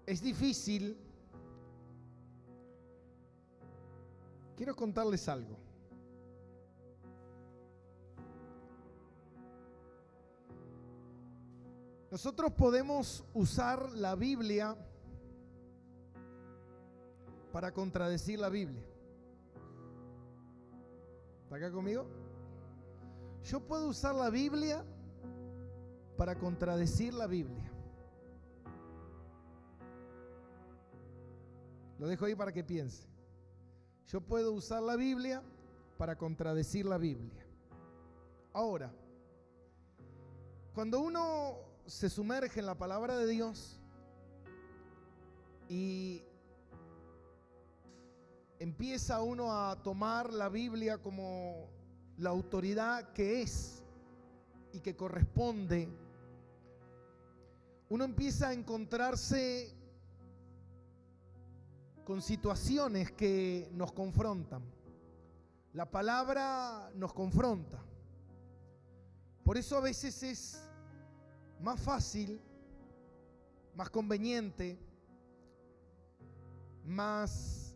es difícil. Quiero contarles algo. Nosotros podemos usar la Biblia para contradecir la Biblia. ¿Está acá conmigo? Yo puedo usar la Biblia para contradecir la Biblia. Lo dejo ahí para que piense. Yo puedo usar la Biblia para contradecir la Biblia. Ahora, cuando uno se sumerge en la palabra de Dios y empieza uno a tomar la Biblia como la autoridad que es y que corresponde, uno empieza a encontrarse con situaciones que nos confrontan. La palabra nos confronta. Por eso a veces es más fácil, más conveniente, más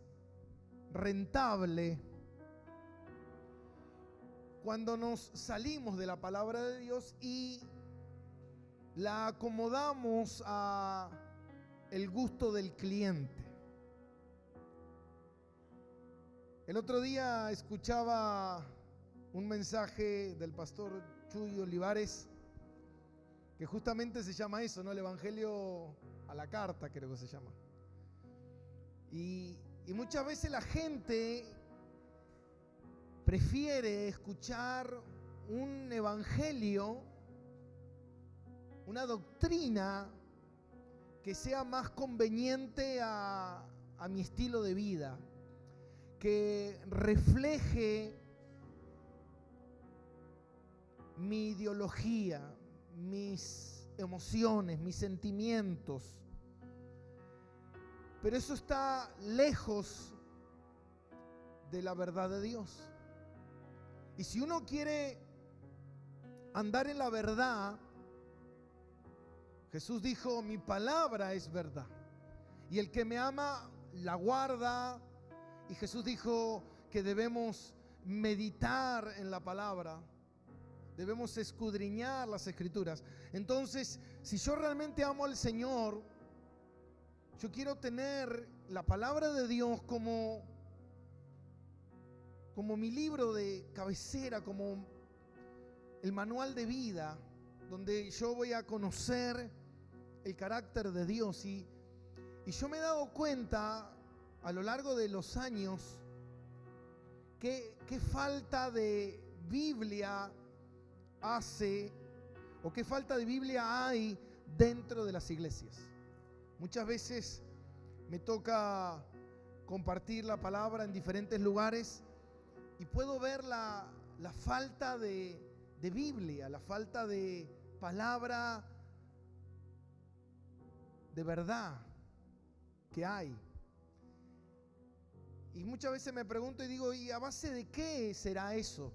rentable cuando nos salimos de la palabra de Dios y la acomodamos a el gusto del cliente. El otro día escuchaba un mensaje del pastor Chuy Olivares que justamente se llama eso, ¿no? El Evangelio a la carta, creo que se llama. Y muchas veces la gente prefiere escuchar un evangelio, una doctrina que sea más conveniente a mi estilo de vida, que refleje mi ideología, mis emociones, mis sentimientos. Pero eso está lejos de la verdad de Dios. Y si uno quiere andar en la verdad, Jesús dijo, mi palabra es verdad. Y el que me ama, la guarda. Y Jesús dijo que debemos meditar en la palabra. Debemos escudriñar las Escrituras. Entonces, si yo realmente amo al Señor, yo quiero tener la palabra de Dios como mi libro de cabecera, como el manual de vida, donde yo voy a conocer el carácter de Dios. Y yo me he dado cuenta a lo largo de los años qué falta de Biblia hace, o qué falta de Biblia hay dentro de las iglesias. Muchas veces me toca compartir la palabra en diferentes lugares y puedo ver la falta de Biblia, la falta de palabra de verdad que hay. Y muchas veces me pregunto y digo, ¿y a base de qué será eso?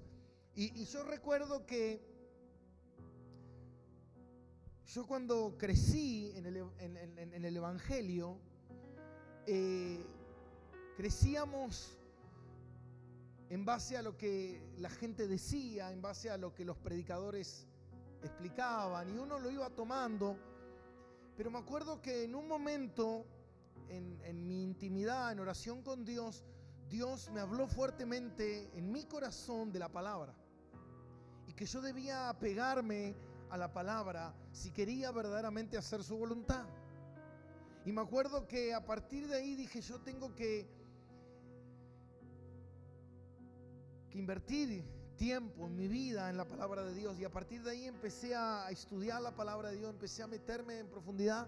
Y yo recuerdo que yo cuando crecí en el Evangelio, crecíamos en base a lo que la gente decía, en base a lo que los predicadores explicaban, y uno lo iba tomando. Pero me acuerdo que en un momento, en mi intimidad, en oración con Dios, Dios me habló fuertemente en mi corazón de la palabra, y que yo debía apegarme a la palabra si quería verdaderamente hacer su voluntad. Y me acuerdo que a partir de ahí dije, yo tengo que invertir tiempo en mi vida en la palabra de Dios. Y a partir de ahí empecé a estudiar la palabra de Dios, empecé a meterme en profundidad.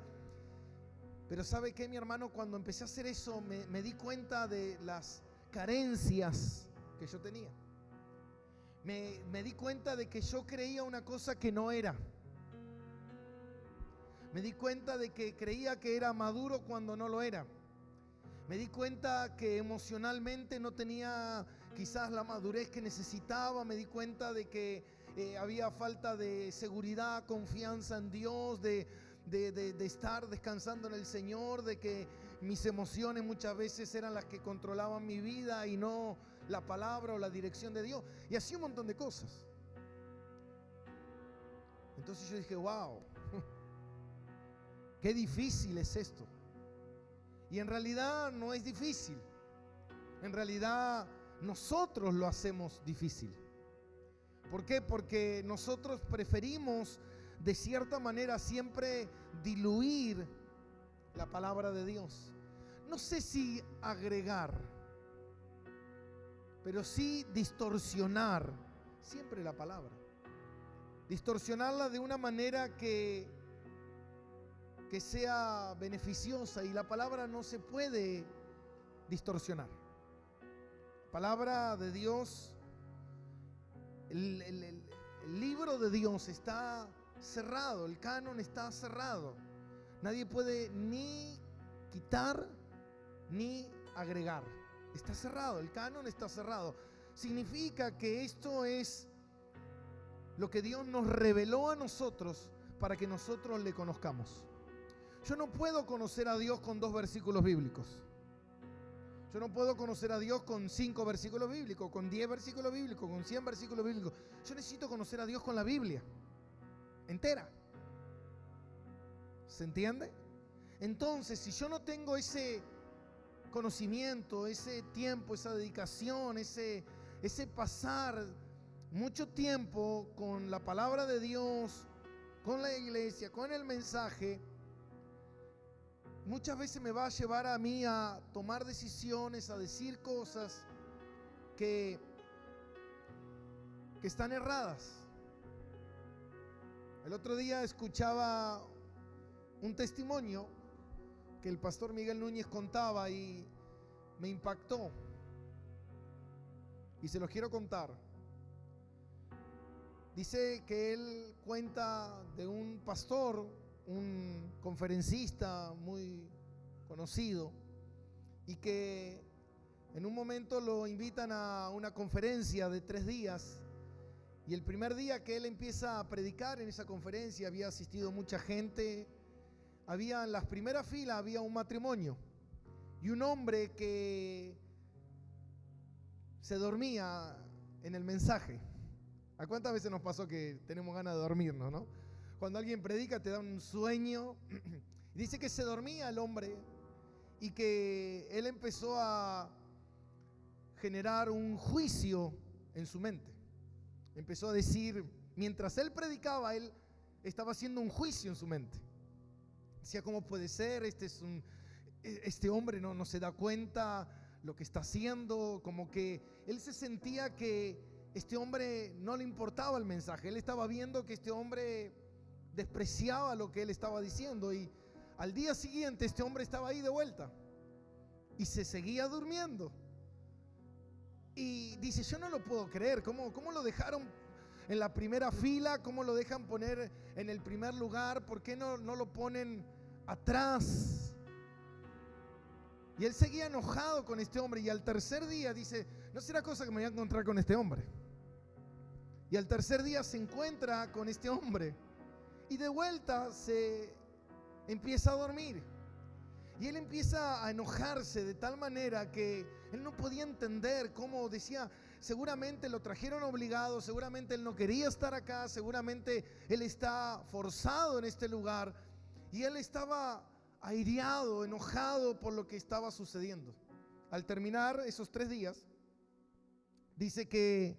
Pero ¿sabe qué, mi hermano? Cuando empecé a hacer eso me di cuenta de las carencias que yo tenía. Me di cuenta de que yo creía una cosa que no era. Me di cuenta de que creía que era maduro cuando no lo era. Me di cuenta que emocionalmente no tenía quizás la madurez que necesitaba. Me di cuenta de que había falta de seguridad, confianza en Dios, de de estar descansando en el Señor, de que mis emociones muchas veces eran las que controlaban mi vida y no la palabra o la dirección de Dios. Y así un montón de cosas. Entonces yo dije, wow, qué difícil es esto. Y en realidad no es difícil. En realidad nosotros lo hacemos difícil. ¿Por qué? Porque nosotros preferimos de cierta manera siempre diluir la palabra de Dios. No sé si agregar, pero sí distorsionar siempre la palabra. Distorsionarla de una manera que sea beneficiosa, y la palabra no se puede distorsionar. La palabra de Dios, el libro de Dios está cerrado, el canon está cerrado. Nadie puede ni quitar ni agregar. Está cerrado, el canon está cerrado. Significa que esto es lo que Dios nos reveló a nosotros para que nosotros le conozcamos. Yo no puedo conocer a Dios con 2 versículos bíblicos. Yo no puedo conocer a Dios con 5 versículos bíblicos, con 10 versículos bíblicos, con 100 versículos bíblicos. Yo necesito conocer a Dios con la Biblia entera. ¿Se entiende? Entonces, si yo no tengo ese conocimiento, ese tiempo, esa dedicación, ese pasar mucho tiempo con la palabra de Dios, con la iglesia, con el mensaje, muchas veces me va a llevar a mí a tomar decisiones, a decir cosas que están erradas. El otro día escuchaba un testimonio que el pastor Miguel Núñez contaba y me impactó, y se los quiero contar. Dice que él cuenta de un pastor, un conferencista muy conocido, y que en un momento lo invitan a una conferencia de 3 días, y el primer día que él empieza a predicar en esa conferencia había asistido mucha gente. Había en las primeras filas había un matrimonio y un hombre que se dormía en el mensaje. ¿A cuántas veces nos pasó que tenemos ganas de dormirnos, no? Cuando alguien predica te da un sueño. Dice que se dormía el hombre y que él empezó a generar un juicio en su mente. Empezó a decir, mientras él predicaba, él estaba haciendo un juicio en su mente. Decía, ¿cómo puede ser? Este hombre no se da cuenta lo que está haciendo. Como que él se sentía que este hombre no le importaba el mensaje. Él estaba viendo que este hombre despreciaba lo que él estaba diciendo. Y al día siguiente este hombre estaba ahí de vuelta y se seguía durmiendo. Y dice, yo no lo puedo creer. ¿Cómo lo dejaron en la primera fila? ¿Cómo lo dejan poner en el primer lugar? ¿Por qué no lo ponen atrás? Y él seguía enojado con este hombre. Y al tercer día dice, no será cosa que me voy a encontrar con este hombre. Y al tercer día se encuentra con este hombre y de vuelta se empieza a dormir. Y él empieza a enojarse de tal manera que él no podía entender cómo. Decía, seguramente lo trajeron obligado, seguramente él no quería estar acá, seguramente él está forzado en este lugar. Y él estaba aireado, enojado por lo que estaba sucediendo. Al terminar esos 3 días, dice que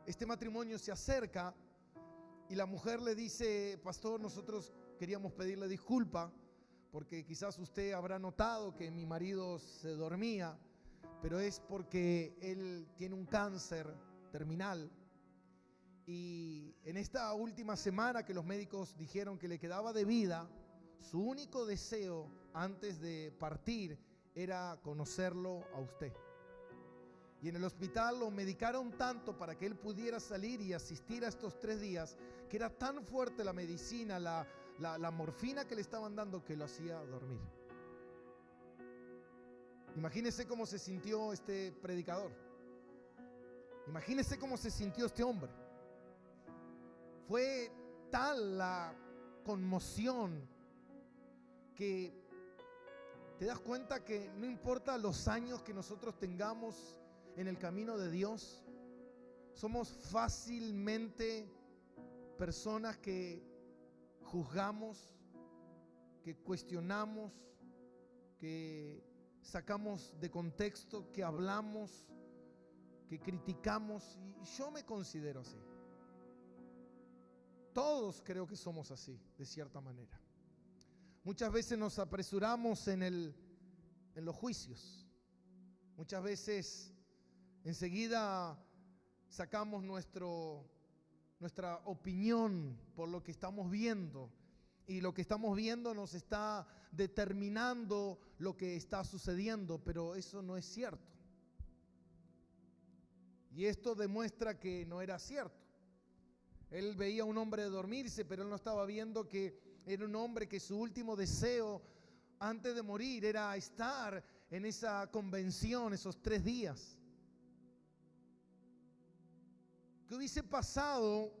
este matrimonio se acerca y la mujer le dice, pastor, nosotros queríamos pedirle disculpa porque quizás usted habrá notado que mi marido se dormía, pero es porque él tiene un cáncer terminal. Y en esta última semana que los médicos dijeron que le quedaba de vida, su único deseo antes de partir era conocerlo a usted. Y en el hospital lo medicaron tanto para que él pudiera salir y asistir a estos 3 días, que era tan fuerte la medicina, la morfina que le estaban dando, que lo hacía dormir. Imagínese cómo se sintió este predicador. Imagínese cómo se sintió este hombre. Fue tal la conmoción que te das cuenta que no importa los años que nosotros tengamos en el camino de Dios, somos fácilmente personas que juzgamos, que cuestionamos, que sacamos de contexto, que hablamos, que criticamos, y yo me considero así. Todos creo que somos así, de cierta manera. Muchas veces nos apresuramos en los juicios. Muchas veces enseguida sacamos nuestra opinión por lo que estamos viendo, y lo que estamos viendo nos está determinando lo que está sucediendo, pero eso no es cierto. Y esto demuestra que no era cierto. Él veía a un hombre dormirse, pero él no estaba viendo que era un hombre que su último deseo antes de morir era estar en esa convención esos 3 días. ¿Qué hubiese pasado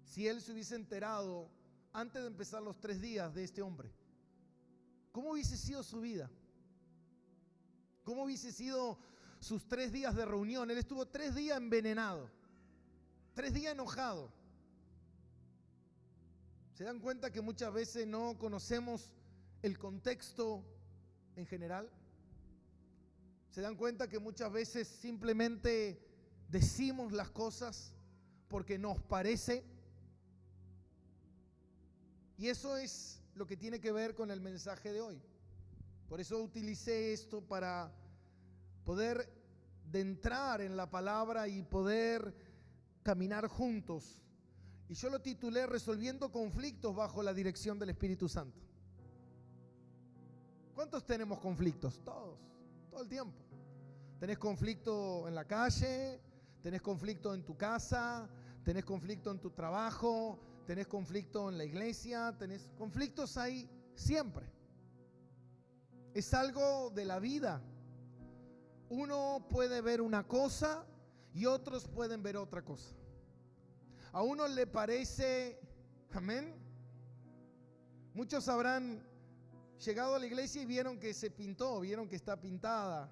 si él se hubiese enterado antes de empezar los 3 días de este hombre? ¿Cómo hubiese sido su vida? ¿Cómo hubiese sido sus 3 días de reunión? Él estuvo 3 días envenenado, 3 días enojado. ¿Se dan cuenta que muchas veces no conocemos el contexto en general? ¿Se dan cuenta que muchas veces simplemente decimos las cosas porque nos parece? Y eso es lo que tiene que ver con el mensaje de hoy. Por eso utilicé esto para poder entrar en la palabra y poder caminar juntos. Y yo lo titulé Resolviendo conflictos bajo la dirección del Espíritu Santo. ¿Cuántos tenemos conflictos? Todos, todo el tiempo. Tenés conflicto en la calle, tenés conflicto en tu casa, tenés conflicto en tu trabajo, tenés conflicto en la iglesia, tenés conflictos ahí siempre. Es algo de la vida. Uno puede ver una cosa y otros pueden ver otra cosa. A uno le parece, amén. Muchos habrán llegado a la iglesia y vieron que se pintó, vieron que está pintada.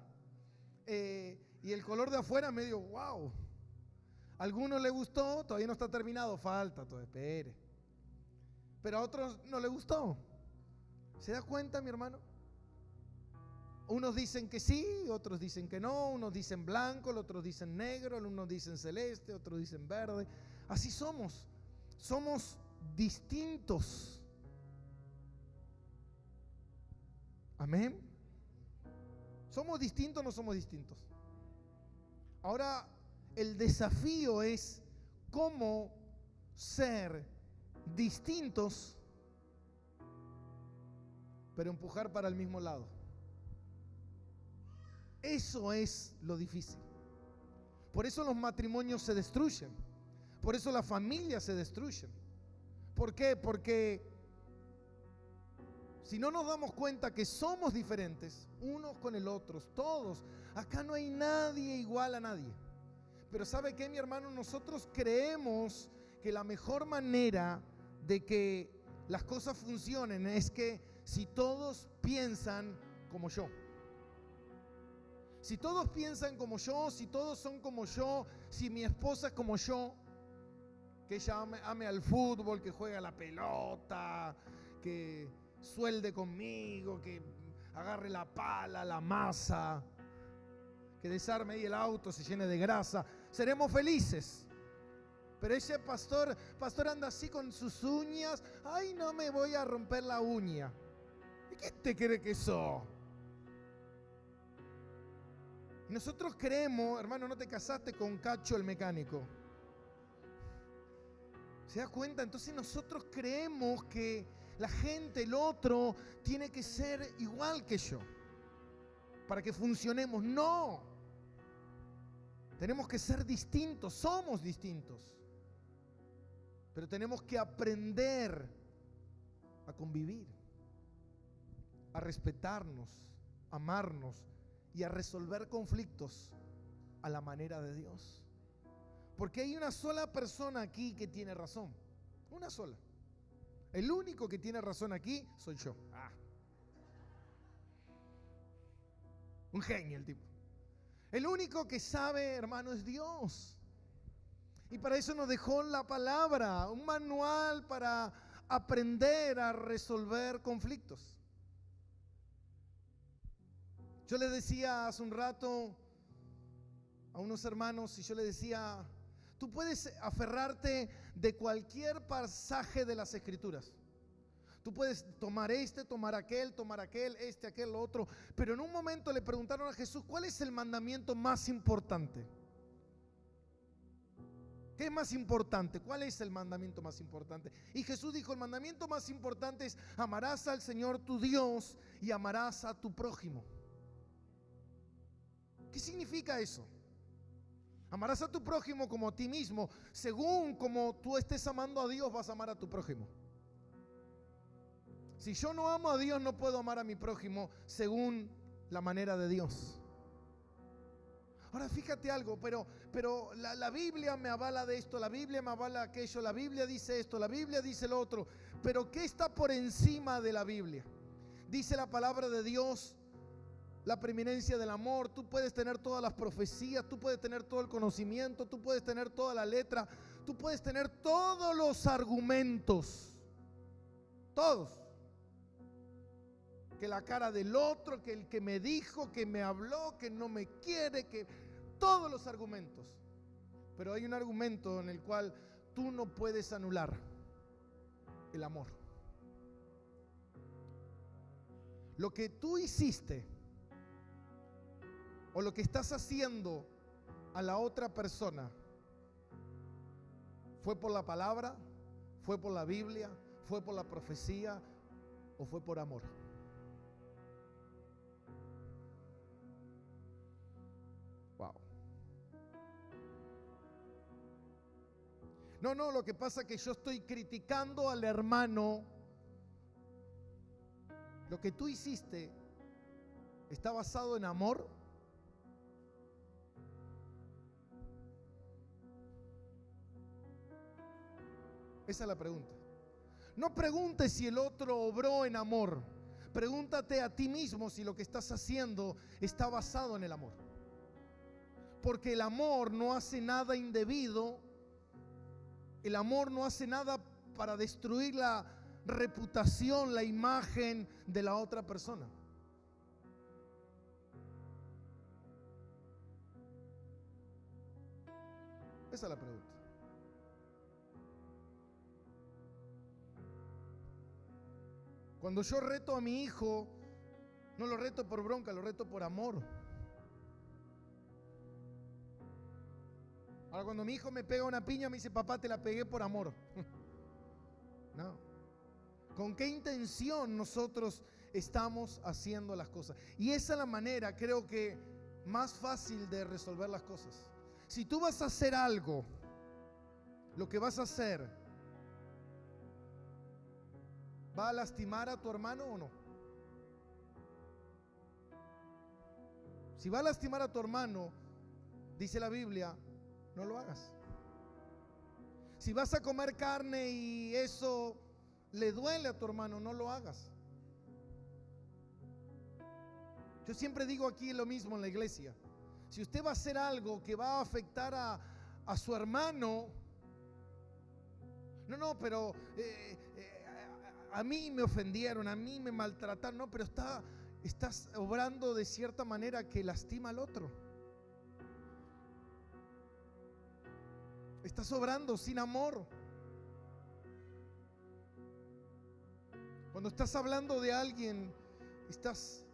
Y el color de afuera medio, wow. A algunos le gustó, todavía no está terminado, falta, todavía espere. Pero a otros no le gustó. ¿Se da cuenta, mi hermano? Unos dicen que sí, otros dicen que no, unos dicen blanco, otros dicen negro, unos dicen celeste, otros dicen verde. Así somos distintos. Amén. ¿Somos distintos o no somos distintos? Ahora, el desafío es cómo ser distintos, pero empujar para el mismo lado. Eso es lo difícil. Por eso los matrimonios se destruyen. Por eso las familias se destruyen. ¿Por qué? Porque si no nos damos cuenta que somos diferentes, unos con el otro, todos, acá no hay nadie igual a nadie. Pero ¿sabe qué, mi hermano? Nosotros creemos que la mejor manera de que las cosas funcionen es que si todos piensan como yo. Si todos piensan como yo, si todos son como yo, si mi esposa es como yo, que ella ame al fútbol, que juegue a la pelota, que suelde conmigo, que agarre la pala, la masa, que desarme ahí el auto, se llene de grasa, seremos felices. Pero ese pastor anda así con sus uñas, ay, no me voy a romper la uña. ¿Y qué te cree que sos? Nosotros creemos, hermano, no te casaste con Cacho el mecánico. ¿Se da cuenta? Entonces nosotros creemos que la gente, el otro, tiene que ser igual que yo para que funcionemos. No. Tenemos que ser distintos, somos distintos. Pero tenemos que aprender a convivir, a respetarnos, a amarnos y a resolver conflictos a la manera de Dios. Porque hay una sola persona aquí que tiene razón. Una sola. El único que tiene razón aquí soy yo. Un genio el tipo. El único que sabe, hermano, es Dios. Y para eso nos dejó la palabra, un manual para aprender a resolver conflictos. Yo les decía hace un rato a unos hermanos, y yo les decía, tú puedes aferrarte de cualquier pasaje de las Escrituras. Tú puedes tomar tomar aquel, aquel, lo otro. Pero en un momento le preguntaron a Jesús, ¿cuál es el mandamiento más importante? ¿Qué es más importante? ¿Cuál es el mandamiento más importante? Y Jesús dijo, el mandamiento más importante es amarás al Señor tu Dios y amarás a tu prójimo. ¿Qué significa eso? Amarás a tu prójimo como a ti mismo. Según como tú estés amando a Dios, vas a amar a tu prójimo. Si yo no amo a Dios, no puedo amar a mi prójimo según la manera de Dios. Ahora fíjate algo, pero la Biblia me avala de esto, la Biblia me avala aquello, la Biblia dice esto, la Biblia dice lo otro. Pero ¿qué está por encima de la Biblia? Dice la palabra de Dios, la preeminencia del amor. Tú puedes tener todas las profecías, tú puedes tener todo el conocimiento, tú puedes tener toda la letra, tú puedes tener todos los argumentos, todos. Que la cara del otro, que el que me dijo, que me habló, que no me quiere, que todos los argumentos. Pero hay un argumento en el cual tú no puedes anular: el amor. Lo que tú hiciste o lo que estás haciendo a la otra persona, ¿fue por la palabra? ¿Fue por la Biblia? ¿Fue por la profecía? ¿O fue por amor? Wow. No, lo que pasa es que yo estoy criticando al hermano. Lo que tú hiciste está basado en amor. Esa es la pregunta. No preguntes si el otro obró en amor. Pregúntate a ti mismo si lo que estás haciendo está basado en el amor. Porque el amor no hace nada indebido. El amor no hace nada para destruir la reputación, la imagen de la otra persona. Esa es la pregunta. Cuando yo reto a mi hijo, no lo reto por bronca, lo reto por amor. Ahora, cuando mi hijo me pega una piña, me dice, papá, te la pegué por amor. No. ¿Con qué intención nosotros estamos haciendo las cosas? Y esa es la manera, creo que, más fácil de resolver las cosas. Si tú vas a hacer algo, lo que vas a hacer, ¿va a lastimar a tu hermano o no? Si va a lastimar a tu hermano, dice la Biblia, no lo hagas. Si vas a comer carne y eso le duele a tu hermano, no lo hagas. Yo siempre digo aquí lo mismo en la iglesia. Si usted va a hacer algo que va a afectar a su hermano, pero a mí me ofendieron, a mí me maltrataron, no, pero estás obrando de cierta manera que lastima al otro. Estás obrando sin amor. Cuando estás hablando de alguien, estás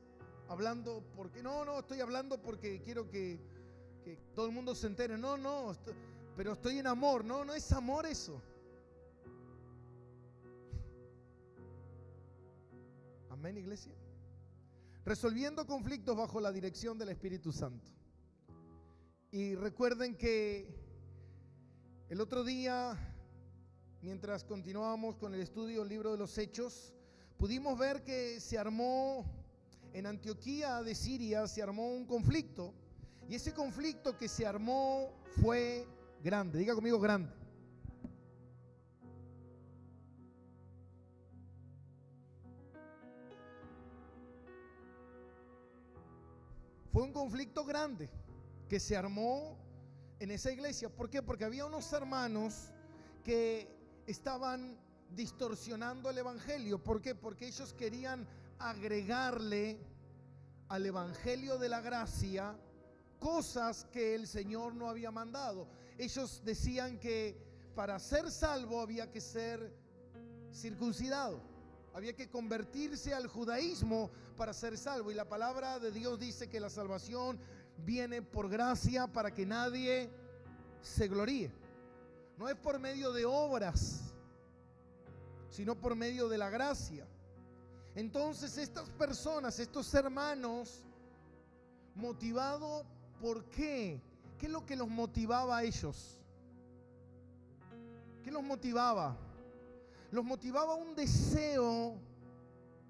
hablando porque estoy hablando porque quiero que todo el mundo se entere. Pero estoy en amor. No es amor eso. Amén, iglesia. Resolviendo conflictos bajo la dirección del Espíritu Santo. Y recuerden que el otro día, mientras continuábamos con el estudio del libro de los Hechos, pudimos ver que se armó en Antioquía de Siria, se armó un conflicto. Y ese conflicto que se armó fue grande. Diga conmigo, grande. fue un conflicto grande que se armó en esa iglesia. ¿Por qué? Porque había unos hermanos que estaban distorsionando el evangelio. ¿Por qué? Porque ellos querían agregarle al evangelio de la gracia cosas que el Señor no había mandado. Ellos decían que para ser salvo había que ser circuncidado, había que convertirse al judaísmo para ser salvo. Y la palabra de Dios dice que la salvación viene por gracia para que nadie se gloríe. No es por medio de obras, sino por medio de la gracia. Entonces estas personas, estos hermanos, motivados ¿por qué? ¿Qué es lo que los motivaba a ellos? ¿Qué los motivaba? Los motivaba un deseo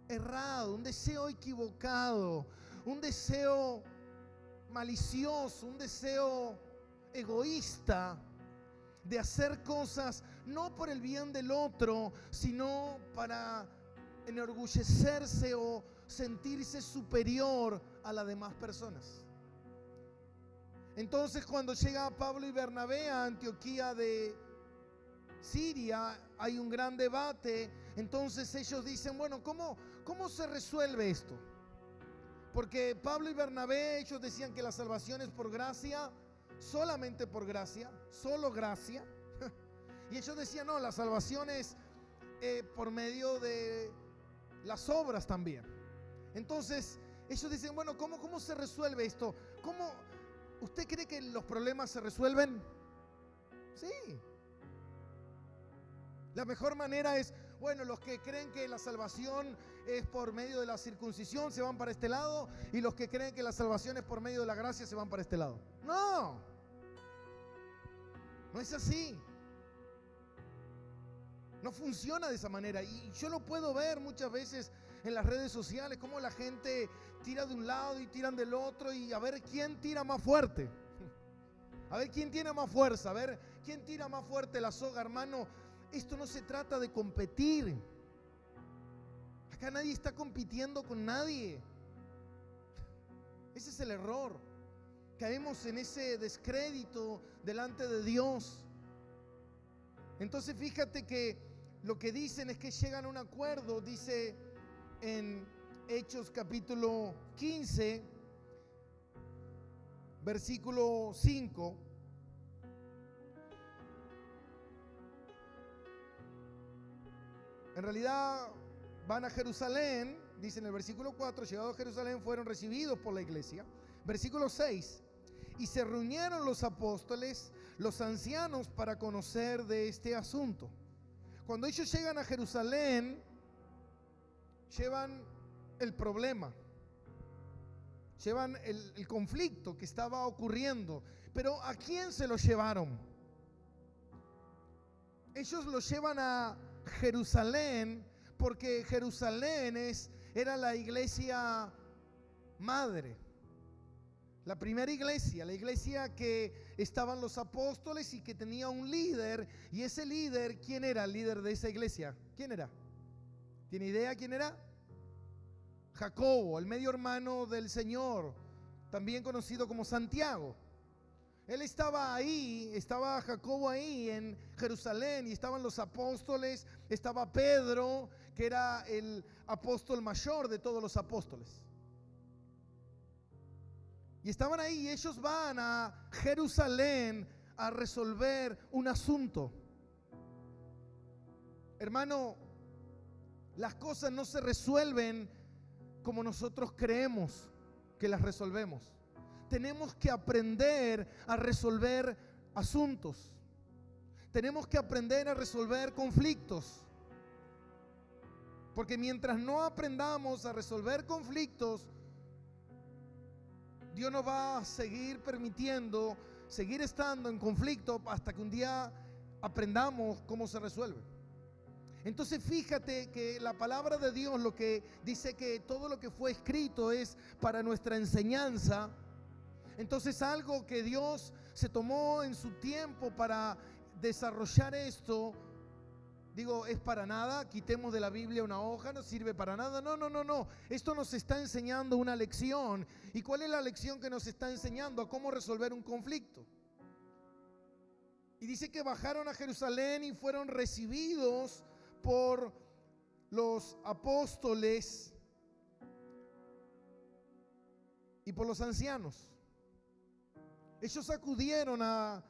errado, un deseo equivocado, un deseo malicioso, un deseo egoísta de hacer cosas no por el bien del otro, sino para enorgullecerse o sentirse superior a las demás personas. Entonces, cuando llega Pablo y Bernabé a Antioquía de Siria, hay un gran debate. Entonces ellos dicen, bueno, ¿cómo se resuelve esto? Porque Pablo y Bernabé, ellos decían que la salvación es por gracia, solamente por gracia, solo gracia. Y ellos decían, no, la salvación es por medio de las obras también. Entonces ellos dicen, bueno, ¿cómo se resuelve esto? ¿Usted cree que los problemas se resuelven? Sí. La mejor manera es, bueno, los que creen que la salvación es por medio de la circuncisión se van para este lado, y los que creen que la salvación es por medio de la gracia se van para este lado. No, no es así. No funciona de esa manera. Y yo lo puedo ver muchas veces en las redes sociales, cómo la gente tira de un lado y tiran del otro, y a ver quién tira más fuerte, a ver quién tiene más fuerza, a ver quién tira más fuerte la soga. Hermano, esto no se trata de competir. Acá nadie está compitiendo con nadie. Ese es el error. Caemos en ese descrédito delante de Dios. Entonces fíjate que lo que dicen es que llegan a un acuerdo. Dice en Hechos capítulo 15, versículo 5. En realidad van a Jerusalén, dice en el versículo 4, llegado a Jerusalén fueron recibidos por la iglesia. Versículo 6, y se reunieron los apóstoles, los ancianos, para conocer de este asunto. Cuando ellos llegan a Jerusalén, llevan el problema, llevan el conflicto que estaba ocurriendo. Pero ¿a quién se lo llevaron? Ellos lo llevan a Jerusalén porque Jerusalén era la iglesia madre, la primera iglesia, la iglesia que estaban los apóstoles y que tenía un líder. Y ese líder, ¿quién era el líder de esa iglesia? ¿Quién era? ¿Tiene idea quién era? Jacobo, el medio hermano del Señor, también conocido como Santiago. Él estaba ahí, estaba Jacobo ahí en Jerusalén, y estaban los apóstoles, estaba Pedro, que era el apóstol mayor de todos los apóstoles. Y estaban ahí, y ellos van a Jerusalén a resolver un asunto. Hermano, las cosas no se resuelven como nosotros creemos que las resolvemos. Tenemos que aprender a resolver asuntos. Tenemos que aprender a resolver conflictos. Porque mientras no aprendamos a resolver conflictos, Dios nos va a seguir permitiendo seguir estando en conflicto hasta que un día aprendamos cómo se resuelve. Entonces fíjate que la palabra de Dios lo que dice, que todo lo que fue escrito es para nuestra enseñanza. Entonces algo que Dios se tomó en su tiempo para desarrollar esto, Digo, es para nada, quitemos de la Biblia una hoja, no sirve para nada. No. Esto nos está enseñando una lección. ¿Y cuál es la lección que nos está enseñando? A cómo resolver un conflicto. Y dice que bajaron a Jerusalén y fueron recibidos por los apóstoles y por los ancianos. Ellos acudieron a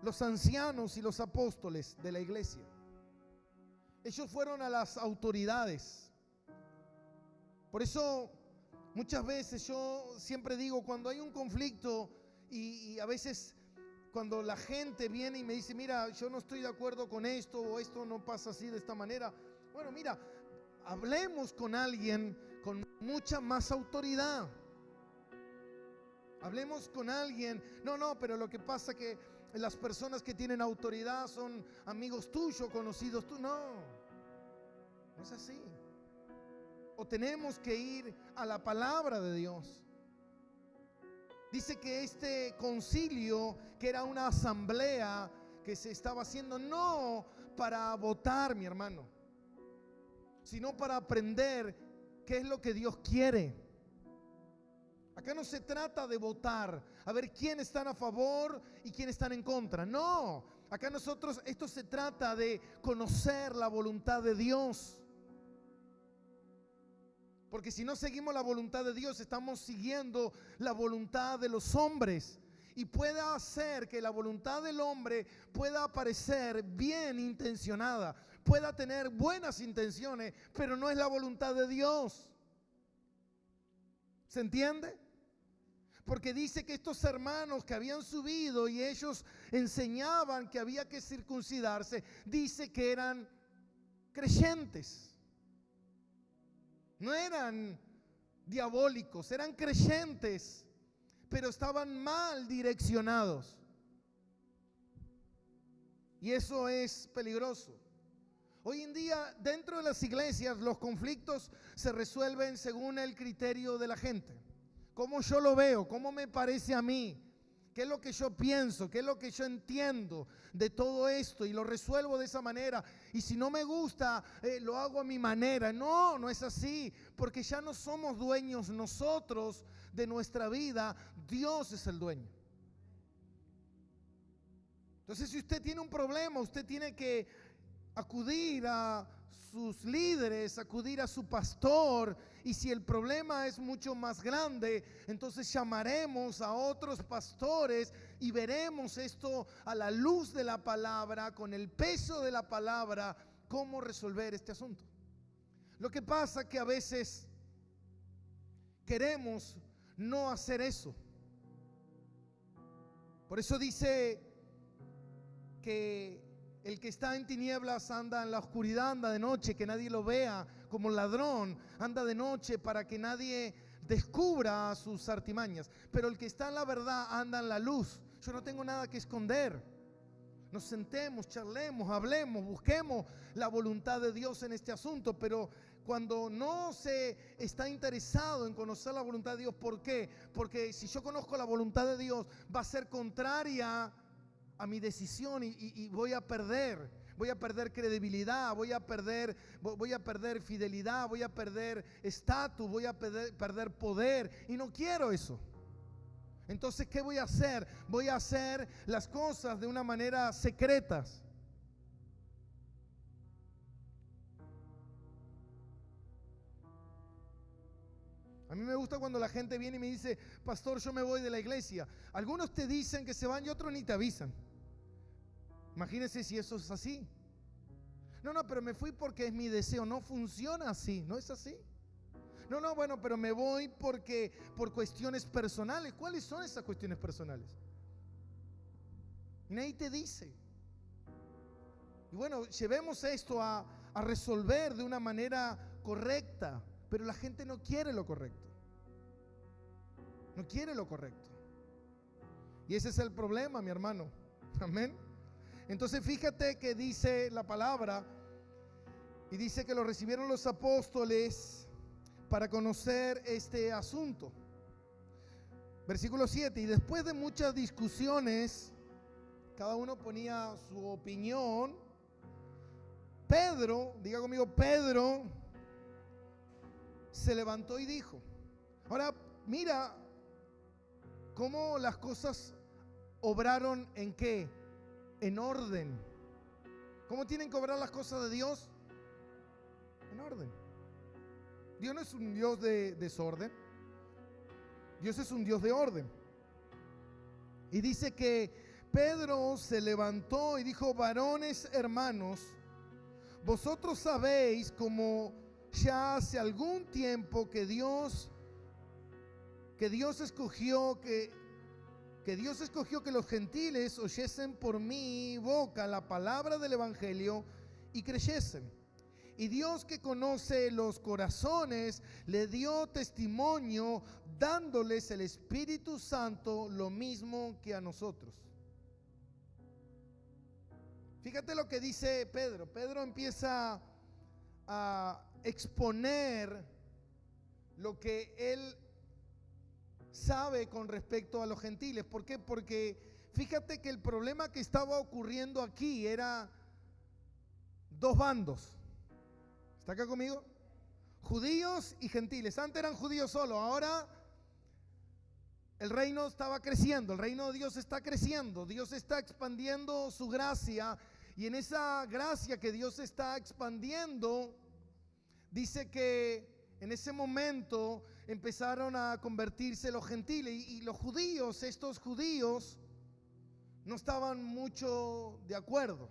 los ancianos y los apóstoles de la iglesia. Ellos fueron a las autoridades. Por eso muchas veces yo siempre digo, cuando hay un conflicto y a veces cuando la gente viene y me dice, mira, yo no estoy de acuerdo con esto, o esto no pasa así de esta manera. Bueno, mira, hablemos con alguien con mucha más autoridad. Hablemos con alguien. No, pero lo que pasa es que las personas que tienen autoridad son amigos tuyos, conocidos tuyos. No es así. O tenemos que ir a la palabra de Dios. Dice que este concilio, que era una asamblea que se estaba haciendo no para votar, mi hermano, sino para aprender qué es lo que Dios quiere. Acá no se trata de votar, a ver quién están a favor y quién están en contra. No, acá esto se trata de conocer la voluntad de Dios. Porque si no seguimos la voluntad de Dios, estamos siguiendo la voluntad de los hombres. Y puede hacer que la voluntad del hombre pueda parecer bien intencionada, pueda tener buenas intenciones, pero no es la voluntad de Dios. ¿Se entiende? Porque dice que estos hermanos que habían subido y ellos enseñaban que había que circuncidarse, dice que eran creyentes. No eran diabólicos, eran creyentes, pero estaban mal direccionados. Y eso es peligroso. Hoy en día, dentro de las iglesias, los conflictos se resuelven según el criterio de la gente. Cómo yo lo veo, cómo me parece a mí, qué es lo que yo pienso, qué es lo que yo entiendo de todo esto, y lo resuelvo de esa manera. Y si no me gusta, lo hago a mi manera. No es así, porque ya no somos dueños nosotros de nuestra vida, Dios es el dueño. Entonces, si usted tiene un problema, usted tiene que acudir a sus líderes, acudir a su pastor. Y si el problema es mucho más grande, entonces llamaremos a otros pastores y veremos esto a la luz de la palabra, con el peso de la palabra, cómo resolver este asunto. Lo que pasa es que a veces queremos no hacer eso. Por eso dice que el que está en tinieblas anda en la oscuridad, anda de noche, que nadie lo vea, como ladrón, anda de noche para que nadie descubra sus artimañas. Pero el que está en la verdad anda en la luz. Yo no tengo nada que esconder. Nos sentemos, charlemos, hablemos, busquemos la voluntad de Dios en este asunto. Pero cuando no se está interesado en conocer la voluntad de Dios, ¿por qué? Porque si yo conozco la voluntad de Dios, va a ser contraria a mi decisión y voy a perder credibilidad, voy a perder fidelidad, voy a perder estatus, voy a perder poder, y no quiero eso. Entonces, ¿qué voy a hacer? Voy a hacer las cosas de una manera secretas. A mí me gusta cuando la gente viene y me dice, pastor, yo me voy de la iglesia. Algunos te dicen que se van y otros ni te avisan. Imagínense si eso es así. No, pero me fui porque es mi deseo. No funciona así, no es así. Bueno, pero me voy porque por cuestiones personales. ¿Cuáles son esas cuestiones personales? Y nadie te dice. Y bueno, llevemos esto a resolver de una manera correcta, pero la gente no quiere lo correcto. No quiere lo correcto. Y ese es el problema, mi hermano. Amén. Entonces fíjate que dice la palabra, y dice que lo recibieron los apóstoles para conocer este asunto. Versículo 7, y después de muchas discusiones, cada uno ponía su opinión, Pedro, diga conmigo, Pedro se levantó y dijo. Ahora mira cómo las cosas obraron en qué, en orden. ¿Cómo tienen que obrar las cosas de Dios? En orden. Dios no es un Dios de desorden. Dios es un Dios de orden. Y dice que Pedro se levantó y dijo: varones hermanos, vosotros sabéis como ya hace algún tiempo que Dios escogió que los gentiles oyesen por mi boca la palabra del evangelio y creyesen. Y Dios, que conoce los corazones, le dio testimonio dándoles el Espíritu Santo, lo mismo que a nosotros. Fíjate lo que dice Pedro. Pedro empieza a exponer lo que él sabe con respecto a los gentiles. ¿Por qué? Porque fíjate que el problema que estaba ocurriendo aquí era dos bandos. ¿Está acá conmigo? Judíos y gentiles. Antes eran judíos solo, ahora el reino estaba creciendo, el reino de Dios está creciendo, Dios está expandiendo su gracia, y en esa gracia que Dios está expandiendo, dice que en ese momento empezaron a convertirse los gentiles y los judíos, estos judíos no estaban mucho de acuerdo,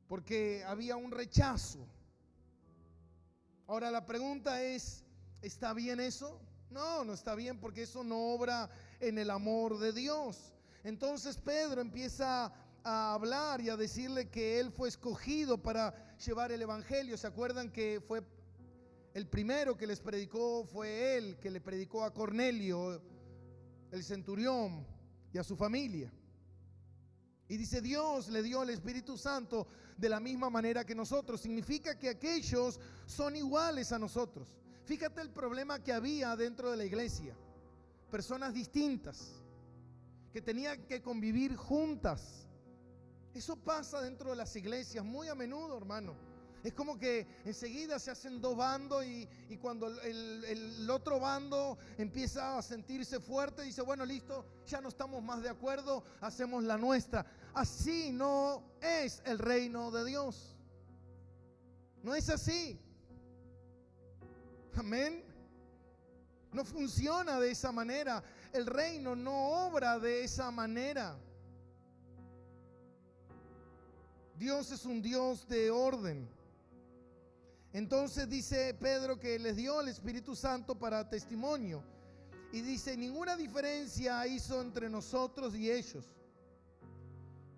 porque había un rechazo. Ahora la pregunta es, ¿está bien eso? No, no está bien, porque eso no obra en el amor de Dios. Entonces Pedro empieza a hablar y a decirle que él fue escogido para llevar el evangelio. ¿Se acuerdan que fue el primero que les predicó? Fue él que le predicó a Cornelio, el centurión, y a su familia. Y dice, Dios le dio el Espíritu Santo de la misma manera que nosotros. Significa que aquellos son iguales a nosotros. Fíjate el problema que había dentro de la iglesia. Personas distintas que tenían que convivir juntas. Eso pasa dentro de las iglesias muy a menudo, hermano. Es como que enseguida se hacen dos bandos y cuando el otro bando empieza a sentirse fuerte, dice, bueno, listo, ya no estamos más de acuerdo, hacemos la nuestra. Así no es el reino de Dios. No es así. Amén. No funciona de esa manera. El reino no obra de esa manera. Dios es un Dios de orden. Entonces dice Pedro que les dio el Espíritu Santo para testimonio. Y dice, ninguna diferencia hizo entre nosotros y ellos,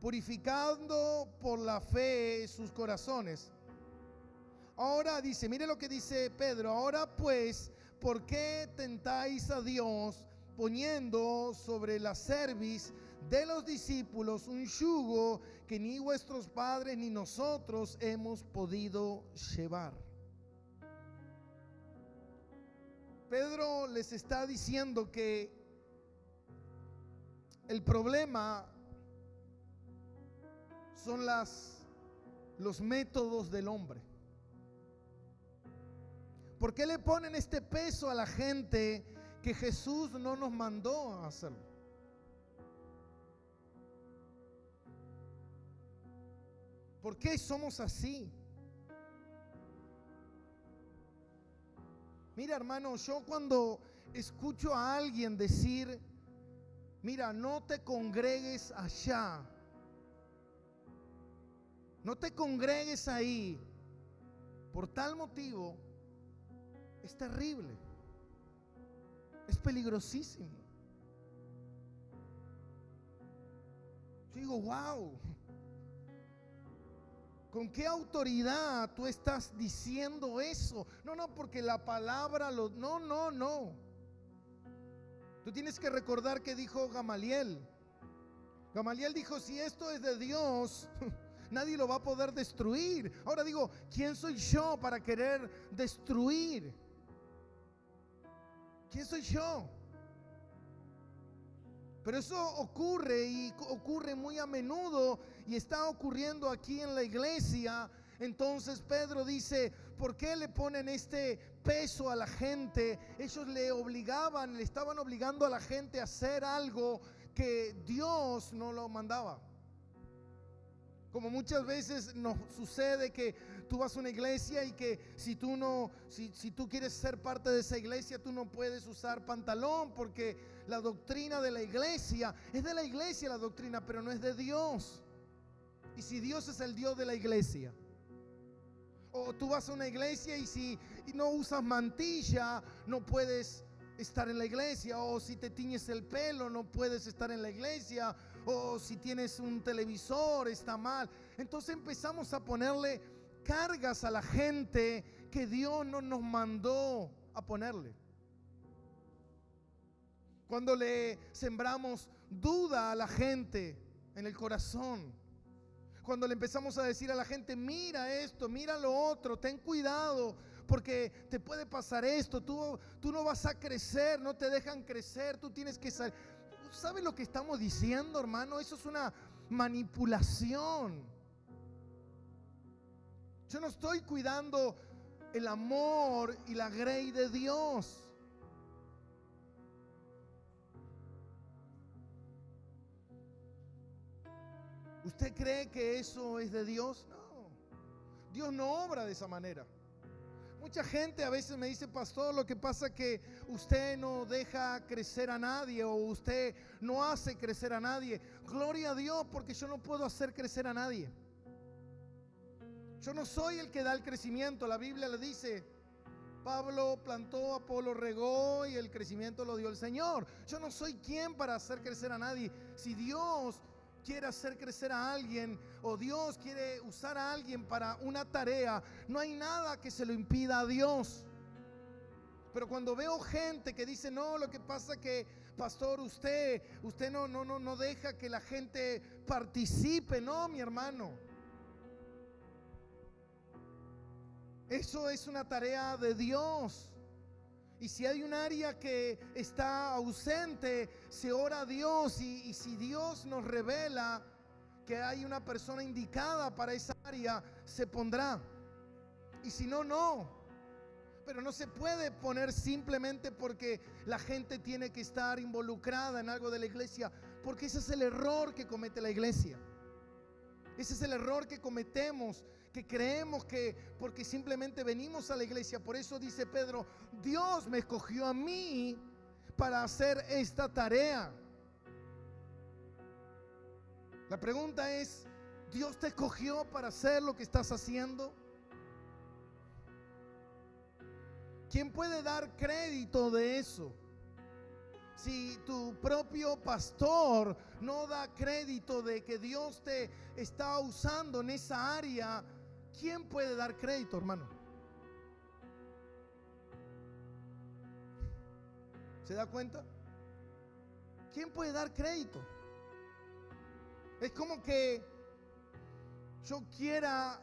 purificando por la fe sus corazones. Ahora dice, mire lo que dice Pedro, ahora pues, ¿por qué tentáis a Dios poniendo sobre la cerviz de los discípulos un yugo que ni vuestros padres ni nosotros hemos podido llevar? Pedro les está diciendo que el problema son los métodos del hombre. ¿Por qué le ponen este peso a la gente que Jesús no nos mandó a hacerlo? ¿Por qué somos así? Mira, hermano, yo cuando escucho a alguien decir, mira, no te congregues allá, no te congregues ahí, por tal motivo, es terrible, es peligrosísimo. Yo digo, wow, ¿con qué autoridad tú estás diciendo eso? No, porque la palabra no. Tú tienes que recordar que dijo Gamaliel. Gamaliel dijo, si esto es de Dios, nadie lo va a poder destruir. Ahora digo, ¿quién soy yo para querer destruir? ¿Quién soy yo? Pero eso ocurre y ocurre muy a menudo y está ocurriendo aquí en la iglesia. Entonces Pedro dice, ¿por qué le ponen este peso a la gente? Ellos le estaban obligando a la gente a hacer algo que Dios no lo mandaba. Como muchas veces nos sucede que tú vas a una iglesia y que si tú quieres ser parte de esa iglesia, tú no puedes usar pantalón, porque la doctrina de la iglesia es de la iglesia, la doctrina, pero no es de Dios. Y si Dios es el Dios de la iglesia, o tú vas a una iglesia y si no usas mantilla, no puedes estar en la iglesia, o si te tiñes el pelo, no puedes estar en la iglesia, o si tienes un televisor, está mal. Entonces empezamos a ponerle cargas a la gente que Dios no nos mandó a ponerle. Cuando le sembramos duda a la gente en el corazón, cuando le empezamos a decir a la gente, mira esto, mira lo otro, ten cuidado, porque te puede pasar esto, tú no vas a crecer, no te dejan crecer, tú tienes que salir. ¿Sabe lo que estamos diciendo, hermano? Eso es una manipulación. Yo no estoy cuidando el amor y la grey de Dios. ¿Usted cree que eso es de Dios? No. Dios no obra de esa manera. Mucha gente a veces me dice, pastor, lo que pasa es que usted no deja crecer a nadie, o usted no hace crecer a nadie. Gloria a Dios, porque yo no puedo hacer crecer a nadie. Yo no soy el que da el crecimiento. La Biblia le dice, Pablo plantó, Apolo regó y el crecimiento lo dio el Señor. Yo no soy quien para hacer crecer a nadie. Si Dios quiere hacer crecer a alguien, o Dios quiere usar a alguien para una tarea, no hay nada que se lo impida a Dios. Pero cuando veo gente que dice, no, lo que pasa que, pastor, usted no deja que la gente participe. No, mi hermano, eso es una tarea de Dios. Y si hay un área que está ausente, se ora a Dios, y si Dios nos revela que hay una persona indicada para esa área, se pondrá. Y si no, no. Pero no se puede poner simplemente porque la gente tiene que estar involucrada en algo de la iglesia, porque ese es el error que comete la iglesia. Ese es el error que cometemos, que creemos que porque simplemente venimos a la iglesia. Por eso dice Pedro, Dios me escogió a mí para hacer esta tarea. La pregunta es, ¿Dios te escogió para hacer lo que estás haciendo? ¿Quién puede dar crédito de eso? Si tu propio pastor no da crédito de que Dios te está usando en esa área, ¿quién puede dar crédito, hermano? ¿Se da cuenta? ¿Quién puede dar crédito? Es como que yo quiera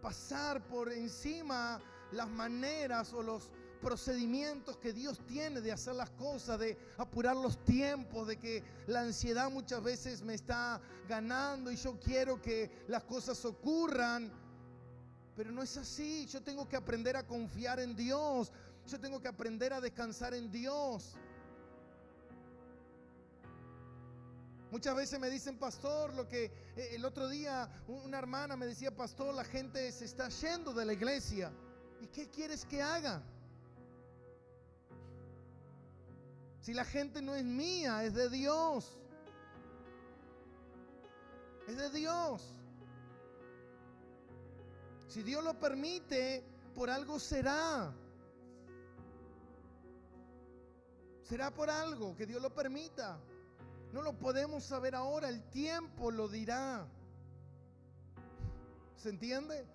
pasar por encima las maneras o los procedimientos que Dios tiene de hacer las cosas, de apurar los tiempos, de que la ansiedad muchas veces me está ganando y yo quiero que las cosas ocurran, pero no es así. Yo tengo que aprender a confiar en Dios, yo tengo que aprender a descansar en Dios. Muchas veces me dicen, pastor, lo que el otro día una hermana me decía, pastor, la gente se está yendo de la iglesia. ¿Y qué quieres que haga? Si la gente no es mía, es de Dios. Es de Dios. Si Dios lo permite, por algo será. Será por algo que Dios lo permita. No lo podemos saber ahora, el tiempo lo dirá. ¿Se entiende?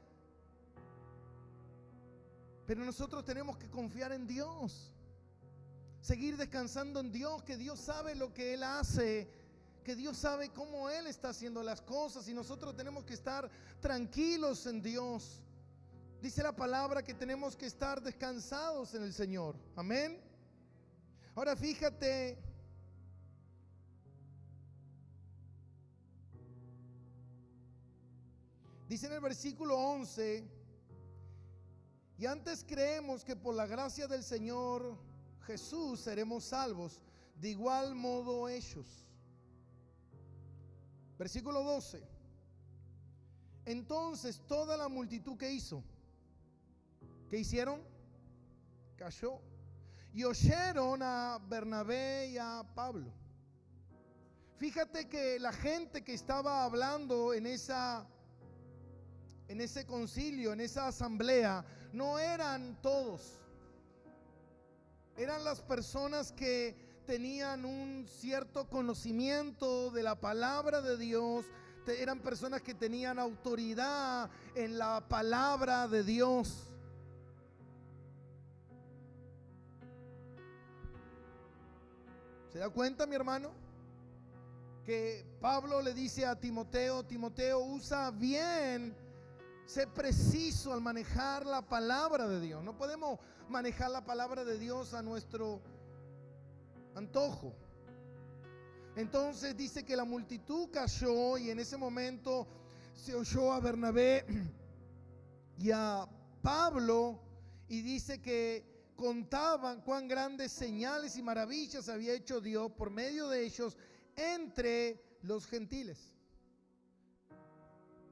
Pero nosotros tenemos que confiar en Dios, seguir descansando en Dios, que Dios sabe lo que Él hace, que Dios sabe cómo Él está haciendo las cosas, y nosotros tenemos que estar tranquilos en Dios. Dice la palabra que tenemos que estar descansados en el Señor. Amén. Ahora fíjate Dice en el versículo 11: y antes creemos que por la gracia del Señor Jesús seremos salvos, de igual modo ellos. Versículo 12: entonces toda la multitud, ¿qué hizo? ¿Qué hicieron? Cayó y oyeron a Bernabé y a Pablo. Fíjate que la gente que estaba hablando en ese concilio, en esa asamblea, no eran todos. Eran las personas que tenían un cierto conocimiento de la palabra de Dios. Eran personas que tenían autoridad en la palabra de Dios. ¿Se da cuenta, mi hermano? Que Pablo le dice a Timoteo: Timoteo, usa bien, sé preciso al manejar la palabra de Dios. No podemos manejar la palabra de Dios a nuestro antojo. Entonces dice que la multitud cayó, y en ese momento se oyó a Bernabé y a Pablo, y dice que contaban cuán grandes señales y maravillas había hecho Dios por medio de ellos entre los gentiles.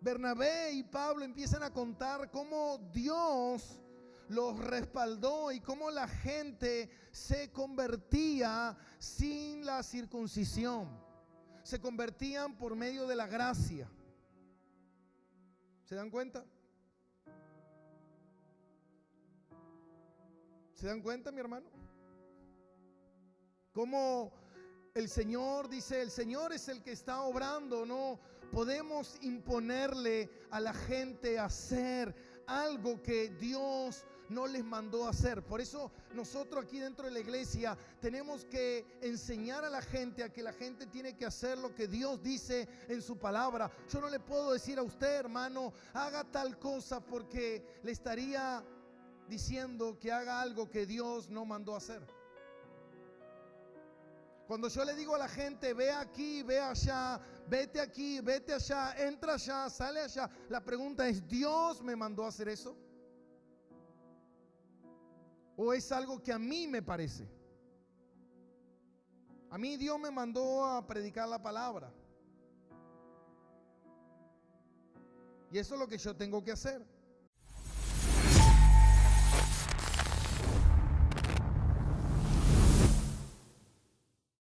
Bernabé y Pablo empiezan a contar cómo Dios los respaldó y cómo la gente se convertía sin la circuncisión. Se convertían por medio de la gracia. ¿Se dan cuenta? ¿Se dan cuenta, mi hermano? Cómo el Señor dice: el Señor es el que está obrando. No podemos imponerle a la gente a hacer algo que Dios no les mandó a hacer. Por eso nosotros aquí dentro de la iglesia tenemos que enseñar a la gente a que la gente tiene que hacer lo que Dios dice en su palabra. Yo no le puedo decir a usted, hermano, haga tal cosa, porque le estaría diciendo que haga algo que Dios no mandó a hacer. Cuando yo le digo a la gente: ve aquí, ve allá, vete aquí, vete allá, entra allá, sale allá, la pregunta es: ¿Dios me mandó a hacer eso? ¿O es algo que a mí me parece? A mí Dios me mandó a predicar la palabra, y eso es lo que yo tengo que hacer.